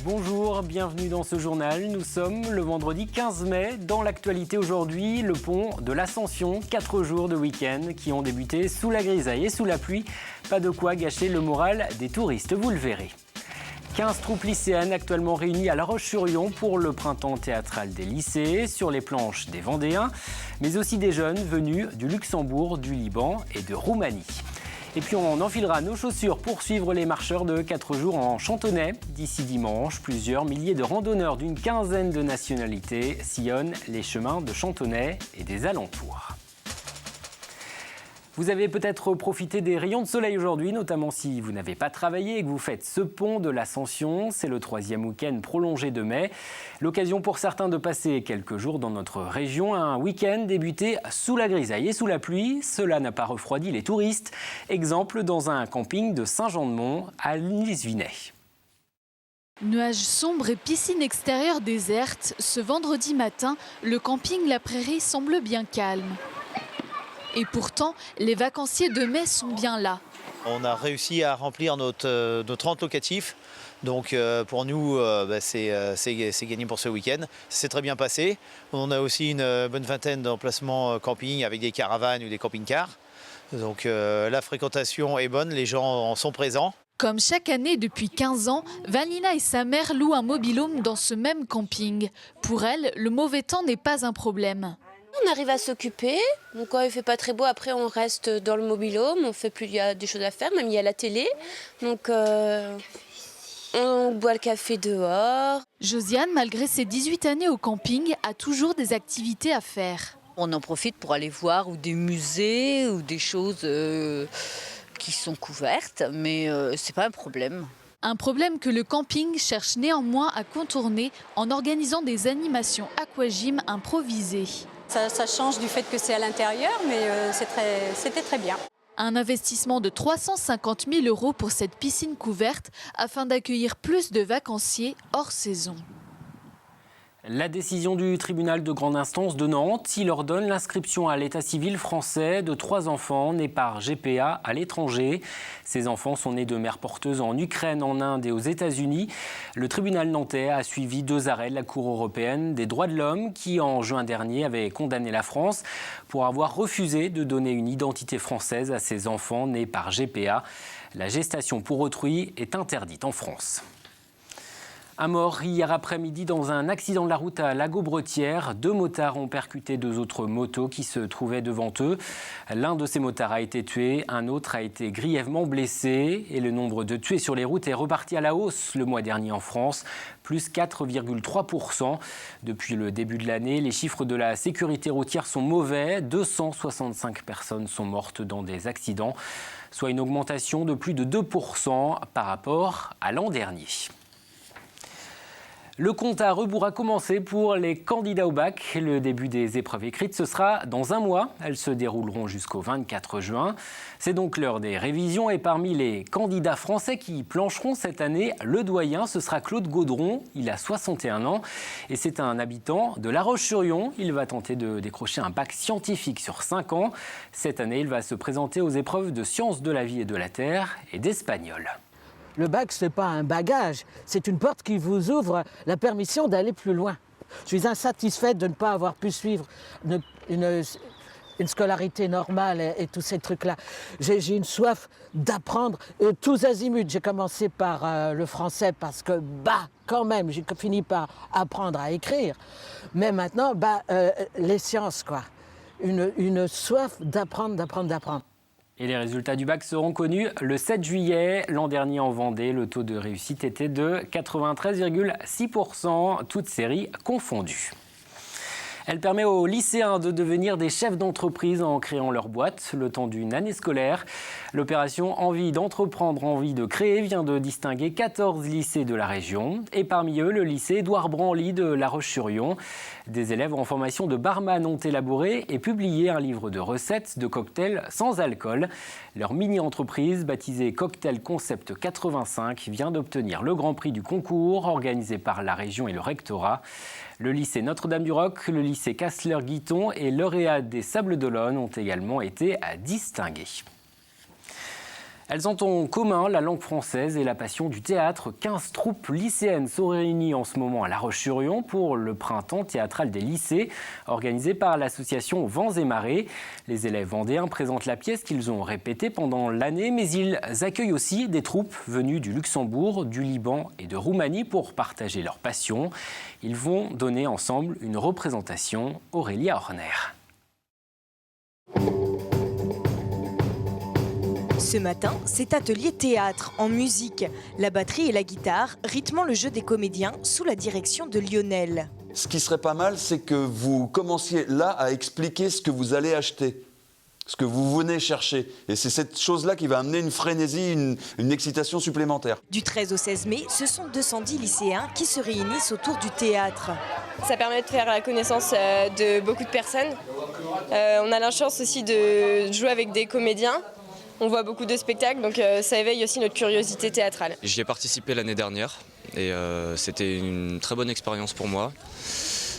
Bonjour, bienvenue dans ce journal. Nous sommes le vendredi 15 mai. Dans l'actualité aujourd'hui, le pont de l'Ascension. 4 jours de week-end qui ont débuté sous la grisaille et sous la pluie. Pas de quoi gâcher le moral des touristes, vous le verrez. 15 troupes lycéennes actuellement réunies à La Roche-sur-Yon pour le printemps théâtral des lycées, sur les planches des Vendéens, mais aussi des jeunes venus du Luxembourg, du Liban et de Roumanie. Et puis on enfilera nos chaussures pour suivre les marcheurs de 4 jours en Chantonnay. D'ici dimanche, plusieurs milliers de randonneurs d'une quinzaine de nationalités sillonnent les chemins de Chantonnay et des alentours. Vous avez peut-être profité des rayons de soleil aujourd'hui, notamment si vous n'avez pas travaillé et que vous faites ce pont de l'Ascension. C'est le 3e week-end prolongé de mai. L'occasion pour certains de passer quelques jours dans notre région. Un week-end débuté sous la grisaille et sous la pluie. Cela n'a pas refroidi les touristes. Exemple dans un camping de Saint-Jean-de-Mont à Lisviney. Nuages sombres et piscine extérieure déserte. Ce vendredi matin, le camping La Prairie semble bien calme. Et pourtant, les vacanciers de mai sont bien là. On a réussi à remplir notre rente locatif. Donc pour nous, c'est gagné pour ce week-end. C'est très bien passé. On a aussi une bonne vingtaine d'emplacements camping avec des caravanes ou des camping-cars. Donc la fréquentation est bonne, les gens en sont présents. Comme chaque année depuis 15 ans, Vanina et sa mère louent un mobil-home dans ce même camping. Pour elle, le mauvais temps n'est pas un problème. On arrive à s'occuper, donc quand il ne fait pas très beau, après on reste dans le mobil-home, il y a des choses à faire, même il y a la télé, donc on boit le café dehors. Josiane, malgré ses 18 années au camping, a toujours des activités à faire. On en profite pour aller voir ou des musées ou des choses qui sont couvertes, mais c'est pas un problème. Un problème que le camping cherche néanmoins à contourner en organisant des animations aquagym improvisées. Ça change du fait que c'est à l'intérieur, mais c'était très bien. Un investissement de 350 000 € pour cette piscine couverte afin d'accueillir plus de vacanciers hors saison. La décision du tribunal de grande instance de Nantes, il ordonne l'inscription à l'état civil français de 3 enfants nés par GPA à l'étranger. Ces enfants sont nés de mères porteuses en Ukraine, en Inde et aux États-Unis. Le tribunal nantais a suivi 2 arrêts de la Cour européenne des droits de l'homme qui, en juin dernier, avait condamné la France pour avoir refusé de donner une identité française à ces enfants nés par GPA. La gestation pour autrui est interdite en France. Un mort hier après-midi dans un accident de la route à Lago-Bretière. 2 motards ont percuté 2 autres motos qui se trouvaient devant eux. L'un de ces motards a été tué, un autre a été grièvement blessé. Et le nombre de tués sur les routes est reparti à la hausse le mois dernier en France, plus 4,3%. Depuis le début de l'année, les chiffres de la sécurité routière sont mauvais. 265 personnes sont mortes dans des accidents, soit une augmentation de plus de 2% par rapport à l'an dernier. Le compte à rebours a commencé pour les candidats au bac. Le début des épreuves écrites, ce sera dans un mois. Elles se dérouleront jusqu'au 24 juin. C'est donc l'heure des révisions. Et parmi les candidats français qui plancheront cette année, le doyen, ce sera Claude Gaudron. Il a 61 ans et c'est un habitant de La Roche-sur-Yon. Il va tenter de décrocher un bac scientifique sur 5 ans. Cette année, il va se présenter aux épreuves de sciences de la vie et de la terre et d'espagnol. Le bac, ce n'est pas un bagage, c'est une porte qui vous ouvre la permission d'aller plus loin. Je suis insatisfaite de ne pas avoir pu suivre une scolarité normale et tous ces trucs-là. J'ai une soif d'apprendre tous azimuts. J'ai commencé par le français parce que, quand même, j'ai fini par apprendre à écrire. Mais maintenant, les sciences, quoi. Une soif d'apprendre. Et les résultats du bac seront connus le 7 juillet. L'an dernier en Vendée, le taux de réussite était de 93,6%, toutes séries confondues. Elle permet aux lycéens de devenir des chefs d'entreprise en créant leur boîte le temps d'une année scolaire. L'opération Envie d'entreprendre, envie de créer vient de distinguer 14 lycées de la région. Et parmi eux, le lycée Édouard Branly de La Roche-sur-Yon. Des élèves en formation de barman ont élaboré et publié un livre de recettes de cocktails sans alcool. Leur mini-entreprise, baptisée Cocktail Concept 85, vient d'obtenir le grand prix du concours organisé par la région et le rectorat. Le lycée Notre-Dame-du-Roc, le lycée Kassler-Guiton et lauréat des Sables d'Olonne ont également été distingués. Elles ont en commun la langue française et la passion du théâtre. 15 troupes lycéennes sont réunies en ce moment à La Roche-sur-Yon pour le printemps théâtral des lycées, organisé par l'association Vents et Marées. Les élèves vendéens présentent la pièce qu'ils ont répétée pendant l'année, mais ils accueillent aussi des troupes venues du Luxembourg, du Liban et de Roumanie pour partager leur passion. Ils vont donner ensemble une représentation. Aurélia Horner. Ce matin, c'est atelier théâtre en musique. La batterie et la guitare rythmant le jeu des comédiens sous la direction de Lionel. Ce qui serait pas mal, c'est que vous commenciez là à expliquer ce que vous allez acheter, ce que vous venez chercher. Et c'est cette chose-là qui va amener une frénésie, une excitation supplémentaire. Du 13 au 16 mai, ce sont 210 lycéens qui se réunissent autour du théâtre. Ça permet de faire la connaissance de beaucoup de personnes. On a la chance aussi de jouer avec des comédiens. On voit beaucoup de spectacles, donc ça éveille aussi notre curiosité théâtrale. J'y ai participé l'année dernière et c'était une très bonne expérience pour moi.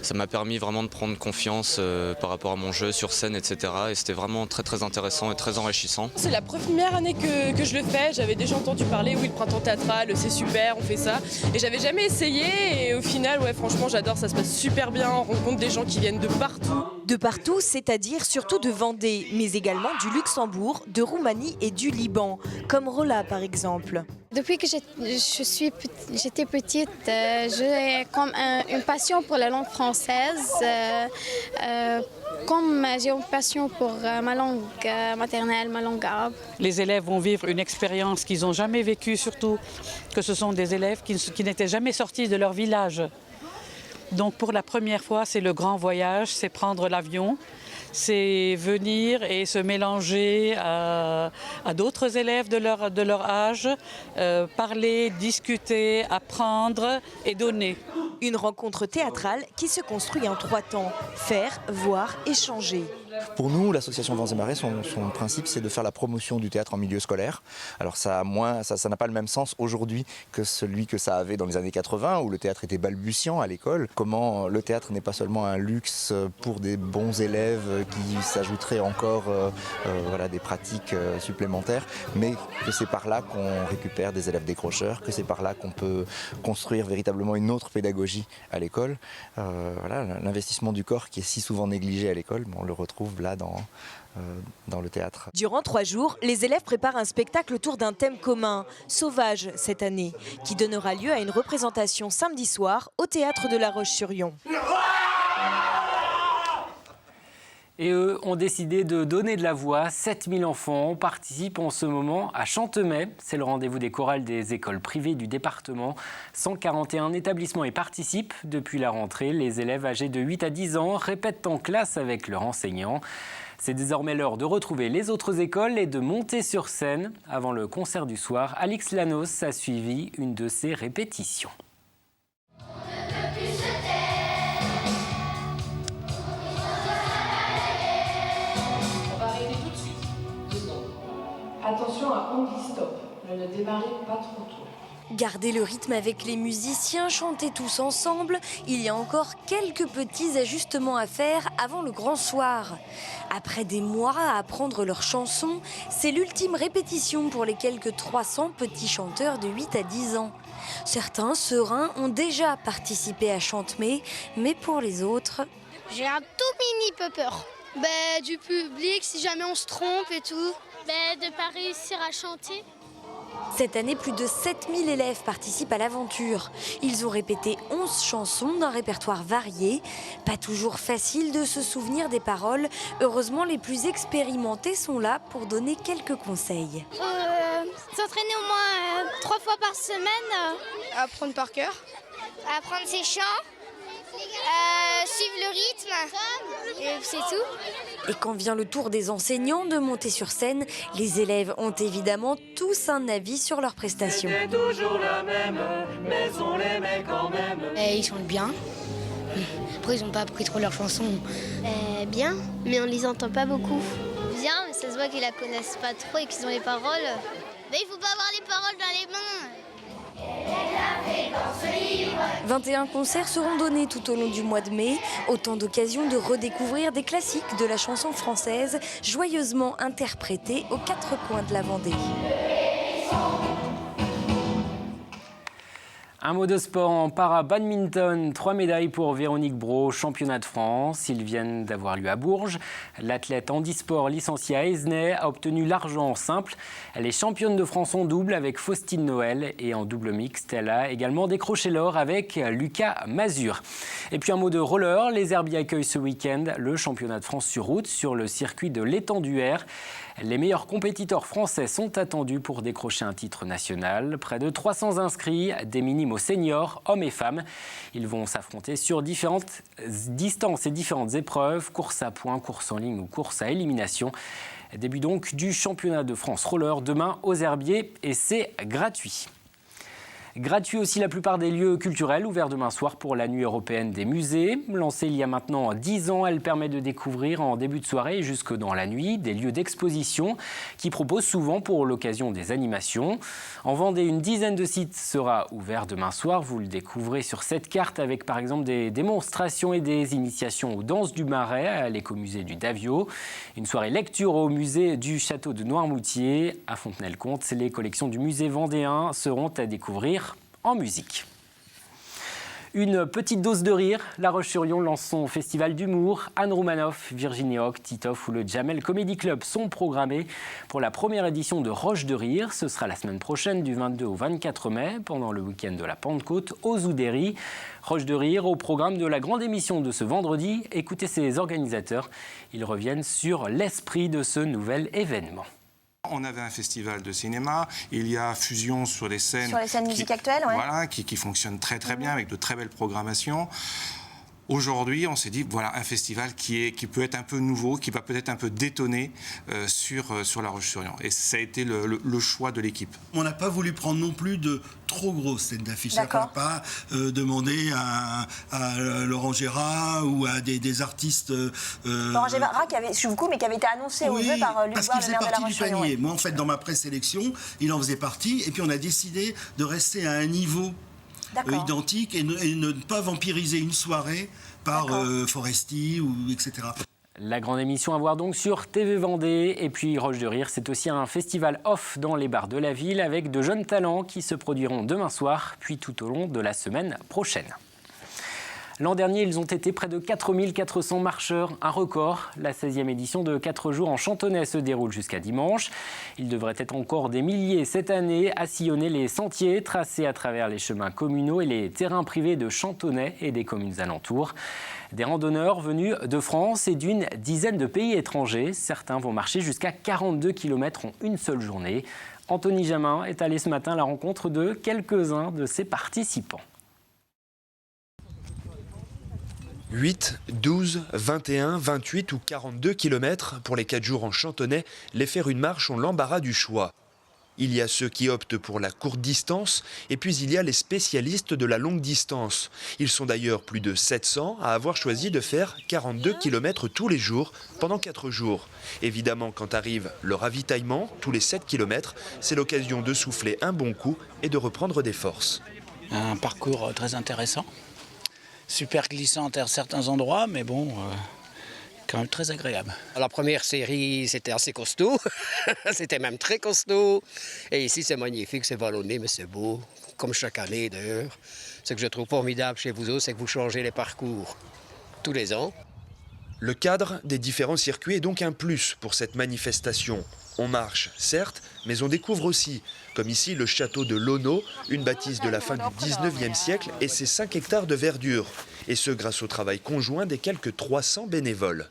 Ça m'a permis vraiment de prendre confiance par rapport à mon jeu sur scène, etc. Et c'était vraiment très très intéressant et très enrichissant. C'est la première année que je le fais. J'avais déjà entendu parler, oui, le printemps théâtral, c'est super, on fait ça. Et j'avais jamais essayé et au final, ouais, franchement, j'adore, ça se passe super bien. On rencontre des gens qui viennent de partout. De partout, c'est-à-dire surtout de Vendée, mais également du Luxembourg, de Roumanie et du Liban, comme Rola par exemple. Depuis que j'étais petite, j'ai comme une passion pour la langue française, comme j'ai une passion pour ma langue maternelle, ma langue arabe. Les élèves vont vivre une expérience qu'ils n'ont jamais vécue, surtout que ce sont des élèves qui n'étaient jamais sortis de leur village. Donc pour la première fois, c'est le grand voyage, c'est prendre l'avion. C'est venir et se mélanger à d'autres élèves de leur âge, parler, discuter, apprendre et donner. Une rencontre théâtrale qui se construit en 3 temps. Faire, voir, échanger. Pour nous, l'association Vents et Marées, son principe, c'est de faire la promotion du théâtre en milieu scolaire. Alors ça n'a pas le même sens aujourd'hui que celui que ça avait dans les années 80, où le théâtre était balbutiant à l'école. Comment le théâtre n'est pas seulement un luxe pour des bons élèves qui s'ajouteraient encore des pratiques supplémentaires, mais que c'est par là qu'on récupère des élèves décrocheurs, que c'est par là qu'on peut construire véritablement une autre pédagogie à l'école. L'investissement du corps qui est si souvent négligé à l'école, on le retrouve là dans le théâtre. Durant 3 jours, les élèves préparent un spectacle autour d'un thème commun, sauvage cette année, qui donnera lieu à une représentation samedi soir au théâtre de La Roche-sur-Yon. Et eux ont décidé de donner de la voix. 7000 enfants participent en ce moment à Chantemay. C'est le rendez-vous des chorales des écoles privées du département. 141 établissements y participent depuis la rentrée. Les élèves âgés de 8 à 10 ans répètent en classe avec leurs enseignants. C'est désormais l'heure de retrouver les autres écoles et de monter sur scène. Avant le concert du soir, Alix Lanos a suivi une de ces répétitions. Attention à handy-stop, ne démarrez pas trop tôt. Garder le rythme avec les musiciens, chanter tous ensemble, il y a encore quelques petits ajustements à faire avant le grand soir. Après des mois à apprendre leurs chansons, c'est l'ultime répétition pour les quelques 300 petits chanteurs de 8 à 10 ans. Certains, sereins, ont déjà participé à Chantemay, mais pour les autres... J'ai un tout mini peu peur. Du public, si jamais on se trompe et tout. De ne pas réussir à chanter. Cette année, plus de 7000 élèves participent à l'aventure. Ils ont répété 11 chansons d'un répertoire varié. Pas toujours facile de se souvenir des paroles. Heureusement, les plus expérimentés sont là pour donner quelques conseils. S'entraîner au moins 3 fois par semaine. Apprendre par cœur. Apprendre ses chants. Suivre le rythme, et c'est tout. Et quand vient le tour des enseignants de monter sur scène, les élèves ont évidemment tous un avis sur leurs prestations. C'est toujours la même, mais on les met quand même. Ils chantent bien. Après, ils n'ont pas appris trop leurs chansons. Bien, mais on les entend pas beaucoup. Bien, mais ça se voit qu'ils la connaissent pas trop et qu'ils ont les paroles. Mais il faut pas avoir les paroles dans les mains. 21 concerts seront donnés tout au long du mois de mai, autant d'occasions de redécouvrir des classiques de la chanson française, joyeusement interprétés aux 4 coins de la Vendée. Un mot de sport en para-badminton. 3 médailles pour Véronique Brault, championnat de France. Ils viennent d'avoir lieu à Bourges. L'athlète handisport licenciée à Aizenay a obtenu l'argent en simple. Elle est championne de France en double avec Faustine Noël. Et en double mixte, elle a également décroché l'or avec Lucas Mazur. Et puis un mot de roller. Les Herbiers accueillent ce week-end le championnat de France sur route sur le circuit de l'Étang-du-Air. Les meilleurs compétiteurs français sont attendus pour décrocher un titre national. Près de 300 inscrits, des minimes aux seniors, hommes et femmes. Ils vont s'affronter sur différentes distances et différentes épreuves, course à points, course en ligne ou course à élimination. Début donc du championnat de France roller demain aux Herbiers et c'est gratuit. Gratuit aussi la plupart des lieux culturels ouverts demain soir pour la nuit européenne des musées. Lancée il y a maintenant 10 ans, elle permet de découvrir en début de soirée et jusque dans la nuit des lieux d'exposition qui proposent souvent pour l'occasion des animations. En Vendée, une dizaine de sites sera ouvert demain soir. Vous le découvrez sur cette carte avec par exemple des démonstrations et des initiations aux danses du Marais à l'écomusée du Davio. Une soirée lecture au musée du château de Noirmoutier. À Fontenay-le-Comte, les collections du musée vendéen seront à découvrir en musique. Une petite dose de rire. La Roche-sur-Yon lance son festival d'humour. Anne Roumanoff, Virginie Hoc, Titoff ou le Jamel Comedy Club sont programmés pour la première édition de Roche de Rire. Ce sera la semaine prochaine du 22 au 24 mai, pendant le week-end de la Pentecôte, aux Oudéry. Roche de Rire au programme de la grande émission de ce vendredi. Écoutez ses organisateurs. Ils reviennent sur l'esprit de ce nouvel événement. On avait un festival de cinéma, il y a fusion sur les scènes... Sur les scènes musiques actuelles, ouais. Voilà, qui fonctionnent très très bien, avec de très belles programmations. Aujourd'hui, on s'est dit, voilà, un festival qui peut être un peu nouveau, qui va peut-être un peu détonner sur La Roche-sur-Yon. Et ça a été le choix de l'équipe. On n'a pas voulu prendre non plus de trop grosses têtes d'affiche. On n'a pas demandé à Laurent Gérard ou à des artistes... Laurent Gérard, qui avait été annoncé aux jeux par Luc Bois, le maire de La Roche-sur-Yon. Ouais. Moi, en fait, dans ma présélection, il en faisait partie. Et puis, on a décidé de rester à un niveau identique et ne pas vampiriser une soirée par Foresti ou etc. La grande émission à voir donc sur TV Vendée. Et puis Roche de Rire, c'est aussi un festival off dans les bars de la ville avec de jeunes talents qui se produiront demain soir, puis tout au long de la semaine prochaine. L'an dernier, ils ont été près de 4400 marcheurs, un record. La 16e édition de 4 jours en Chantonnay se déroule jusqu'à dimanche. Il devrait être encore des milliers cette année à sillonner les sentiers tracés à travers les chemins communaux et les terrains privés de Chantonnay et des communes alentours. Des randonneurs venus de France et d'une dizaine de pays étrangers. Certains vont marcher jusqu'à 42 km en une seule journée. Anthony Jamin est allé ce matin à la rencontre de quelques-uns de ses participants. 8, 12, 21, 28 ou 42 km pour les 4 jours en Chantonnay, les faire une marche ont l'embarras du choix. Il y a ceux qui optent pour la courte distance et puis il y a les spécialistes de la longue distance. Ils sont d'ailleurs plus de 700 à avoir choisi de faire 42 km tous les jours pendant 4 jours. Évidemment, quand arrive le ravitaillement, tous les 7 km, c'est l'occasion de souffler un bon coup et de reprendre des forces. Un parcours très intéressant. Super glissante à certains endroits, mais bon, quand même très agréable. La première série, c'était assez costaud, c'était même très costaud. Et ici, c'est magnifique, c'est vallonné, mais c'est beau, comme chaque année d'ailleurs. Ce que je trouve formidable chez vous autres, c'est que vous changez les parcours tous les ans. Le cadre des différents circuits est donc un plus pour cette manifestation. On marche, certes, mais on découvre aussi, comme ici le château de Lono, une bâtisse de la fin du 19e siècle et ses 5 hectares de verdure. Et ce grâce au travail conjoint des quelques 300 bénévoles.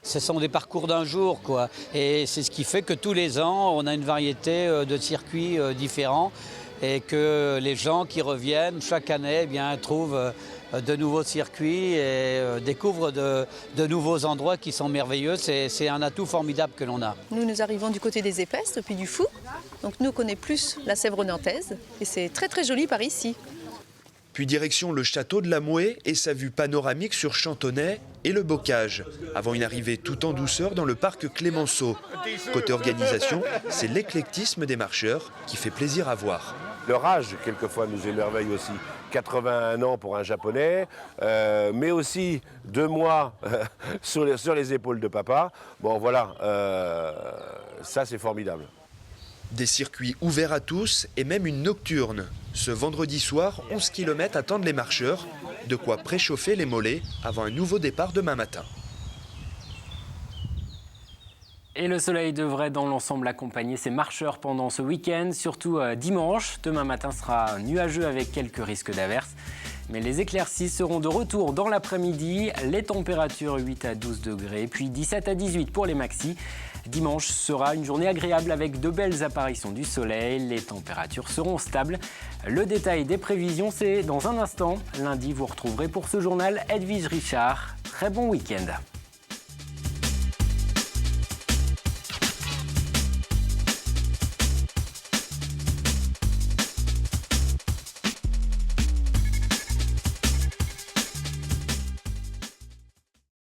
Ce sont des parcours d'un jour, quoi. Et c'est ce qui fait que tous les ans, on a une variété de circuits différents et que les gens qui reviennent chaque année eh bien, trouvent de nouveaux circuits et découvrent de nouveaux endroits qui sont merveilleux. C'est un atout formidable que l'on a. Nous arrivons du côté des Épaisses, depuis du Fou. Donc nous, on connaît plus la Sèvre nantaise et c'est très très joli par ici. Puis direction le château de la Mouée et sa vue panoramique sur Chantonnay et le Bocage, avant une arrivée tout en douceur dans le parc Clémenceau. Côté organisation, c'est l'éclectisme des marcheurs qui fait plaisir à voir. Leur âge, quelquefois, nous émerveille aussi. 81 ans pour un Japonais, mais aussi 2 mois sur les épaules de papa. Bon, voilà, ça c'est formidable. Des circuits ouverts à tous et même une nocturne. Ce vendredi soir, 11 km attendent les marcheurs. De quoi préchauffer les mollets avant un nouveau départ demain matin. Et le soleil devrait dans l'ensemble accompagner ces marcheurs pendant ce week-end, surtout dimanche. Demain matin sera nuageux avec quelques risques d'averses. Mais les éclaircies seront de retour dans l'après-midi. Les températures 8 à 12 degrés, puis 17 à 18 pour les maxis. Dimanche sera une journée agréable avec de belles apparitions du soleil. Les températures seront stables. Le détail des prévisions, c'est dans un instant. Lundi, vous retrouverez pour ce journal Edwige Richard. Très bon week-end.